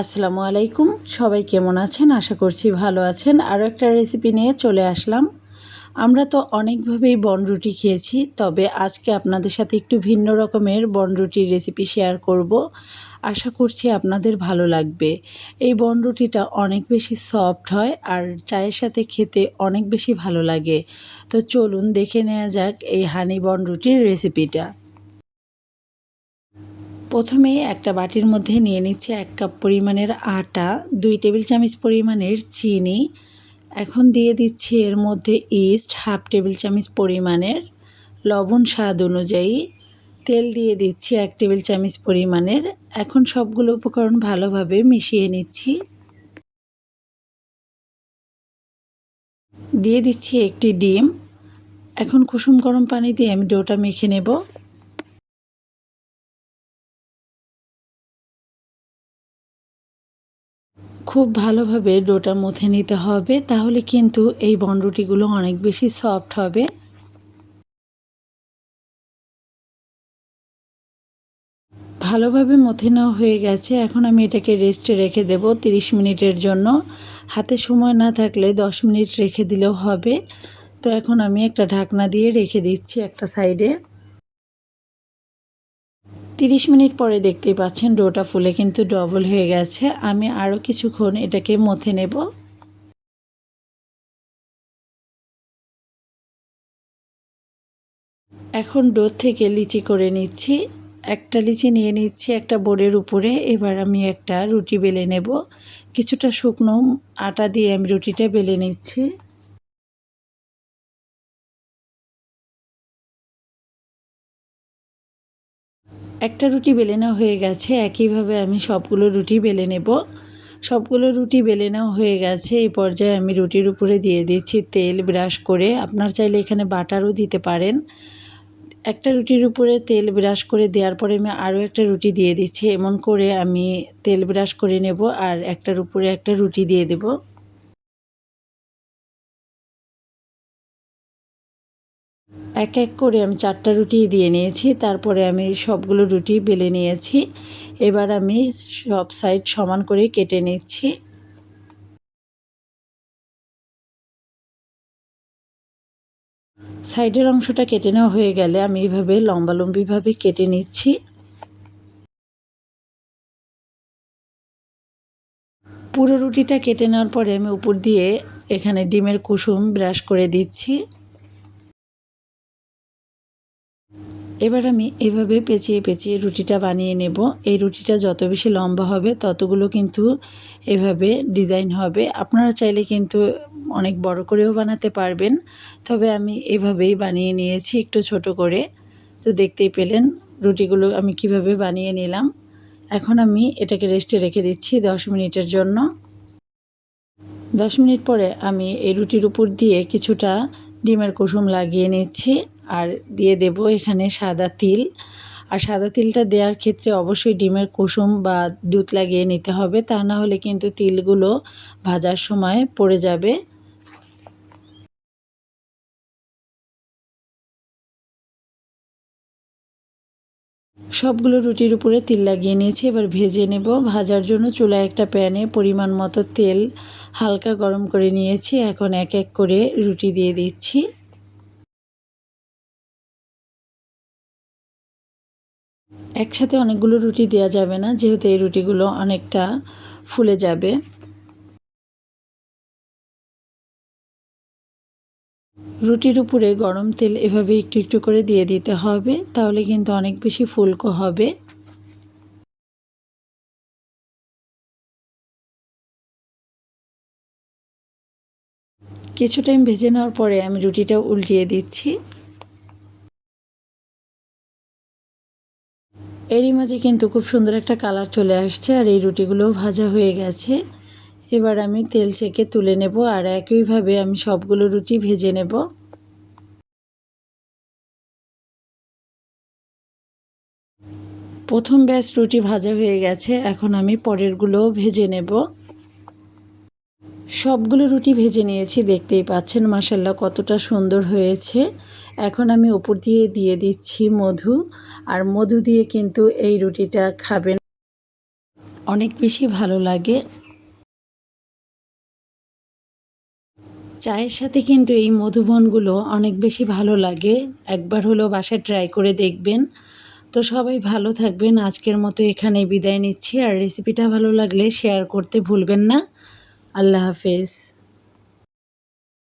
আসসালামু আলাইকুম। সবাই কেমন আছেন? আশা করছি ভালো আছেন। আরও একটা রেসিপি নিয়ে চলে আসলাম। আমরা তো অনেকভাবেই বনরুটি খেয়েছি, তবে আজকে আপনাদের সাথে একটু ভিন্ন রকমের বনরুটির রেসিপি শেয়ার করব। আশা করছি আপনাদের ভালো লাগবে। এই বনরুটিটা অনেক বেশি সফট হয় আর চায়ের সাথে খেতে অনেক বেশি ভালো লাগে। তো চলুন দেখে নেওয়া যাক এই হানি বনরুটির রেসিপিটা। প্রথমেই একটা বাটির মধ্যে নিয়ে নিচ্ছে 1 কাপ পরিমাণের আটা, 2 টেবিল চামচ পরিমাণের চিনি, এখন দিয়ে দিচ্ছি এর মধ্যে ইস্ট 1/2 টেবিল চামচ পরিমাণের, লবণ স্বাদ অনুযায়ী, তেল দিয়ে দিচ্ছি 1 টেবিল চামচ পরিমাণের। এখন সবগুলো উপকরণ ভালোভাবে মিশিয়ে নিচ্ছি। দিয়ে দিচ্ছি একটি ডিম। এখন কুসুম গরম পানি দিয়ে আমি ডোটা মেখে নেব। খুব ভালোভাবে ডোটা মথে নিতে হবে, তাহলে কিন্তু এই বনরুটিগুলো অনেক বেশি সফট হবে। ভালোভাবে মথে নেওয়া হয়ে গেছে। এখন আমি এটাকে রেস্টে রেখে দেব 30 মিনিটের জন্য। হাতে সময় না থাকলে 10 মিনিট রেখে দিলেও হবে। তো এখন আমি একটা ঢাকনা দিয়ে রেখে দিচ্ছি একটা সাইডে। 30 মিনিট পরে দেখতেই পাচ্ছেন ডোটা ফুলে কিন্তু ডবল হয়ে গেছে। আমি আরও কিছুক্ষণ এটাকে মথে নেব। এখন ডো থেকে লিচি করে নিচ্ছি। একটা লিচি নিয়ে নিচ্ছি একটা বোর্ডের উপরে। এবার আমি একটা রুটি বেলে নেব। কিছুটা শুকনো আটা দিয়ে আমি রুটিটা বেলে নিচ্ছি। একটা রুটি বেলে নেওয়া হয়ে গেছে। একইভাবে আমি সবগুলো রুটি বেলে নেব। সবগুলো রুটি বেলে নেওয়া হয়ে গেছে। এই পর্যায়ে আমি রুটির উপরে দিয়ে দিচ্ছি তেল ব্রাশ করে। আপনার চাইলে এখানে বাটারও দিতে পারেন। একটা রুটির উপরে তেল ব্রাশ করে দেওয়ার পরে আমি আরও একটা রুটি দিয়ে দিচ্ছি। এমন করে আমি তেল ব্রাশ করে নেব আর একটার উপরে একটা রুটি দিয়ে দেব। এক এক করে আমি 4টা রুটি দিয়ে নিয়েছি। তারপরে আমি সবগুলো রুটি বেলে নিয়েছি। এবার আমি সব সাইড সমান করে কেটে নিচ্ছি। সাইডের অংশটা কেটে নেওয়া হয়ে গেলে আমি এইভাবে লম্বালম্বিভাবে কেটে নিচ্ছি। পুরো রুটিটা কেটে নেওয়ার পরে আমি উপর দিয়ে এখানে ডিমের কুসুম ব্রাশ করে দিচ্ছি। এবার আমি এভাবে পেঁচিয়ে পেঁচিয়ে রুটিটা বানিয়ে নেব। এই রুটিটা যত বেশি লম্বা হবে ততগুলো কিন্তু এভাবে ডিজাইন হবে। আপনারা চাইলে কিন্তু অনেক বড় করেও বানাতে পারবেন, তবে আমি এভাবেই বানিয়ে নিয়েছি একটু ছোট করে। তো দেখতেই পেলেন রুটিগুলো আমি কিভাবে বানিয়ে নিলাম। এখন আমি এটাকে রেস্টে রেখে দিচ্ছি 10 মিনিটের জন্য। 10 মিনিট পরে আমি এই রুটির উপর দিয়ে কিছুটা ডিমের কুসুম লাগিয়ে নিচ্ছি আর দিয়ে দেব এখানে সাদা তিল। আর সাদা তিলটা দেওয়ার ক্ষেত্রে অবশ্যই ডিমের কুসুম বা দুধ লাগিয়ে নিতে হবে, তা না হলে কিন্তু তিলগুলো ভাজার সময় পড়ে যাবে। সবগুলো রুটির উপরে তিল লাগিয়ে নিয়েছি। এবার ভেজে নেব। ভাজার জন্য চুলায় একটা প্যানে পরিমাণ মতো তেল হালকা গরম করে নিয়েছি। এখন এক এক করে রুটি দিয়ে দিচ্ছি। একসাথে অনেকগুলো রুটি দেওয়া যাবে না, যেহেতু এই রুটিগুলো অনেকটা ফুলে যাবে। রুটির উপরে গরম তেল এভাবে একটু একটু করে দিয়ে দিতে হবে, তাহলে কিন্তু অনেক বেশি ফুলকো হবে। কিছু টাইম ভেজে নেওয়ার পরে আমি রুটিটা উল্টিয়ে দিচ্ছি। এরই মাঝে কিন্তু খুব সুন্দর একটা কালার চলে আসছে আর এই রুটিগুলোও ভাজা হয়ে গেছে। এবার আমি তেল ছেঁকে তুলে নেব আর একইভাবে আমি সবগুলো রুটি ভেজে নেব। প্রথম ব্যাচ রুটি ভাজা হয়ে গেছে, এখন আমি পরেরগুলোও ভেজে নেব। সবগুলো রুটি ভেজে নিয়েছি, দেখতেই পাচ্ছেন মাশাআল্লাহ কতটা সুন্দর হয়েছে। এখন আমি উপর দিয়ে দিয়ে দিচ্ছি মধু। আর মধু দিয়ে কিন্তু এই রুটিটা খাবেন। অনেক বেশি ভালো লাগে। চায়ের সাথে কিন্তু এই মধুবনগুলো অনেক বেশি ভালো লাগে। একবার হলেও বাসায় ট্রাই করে দেখবেন। তো সবাই ভালো থাকবেন। আজকের মতো এখানেই বিদায় নিচ্ছি। আর রেসিপিটা ভালো লাগলে শেয়ার করতে ভুলবেন না। আল্লাহ হাফেজ।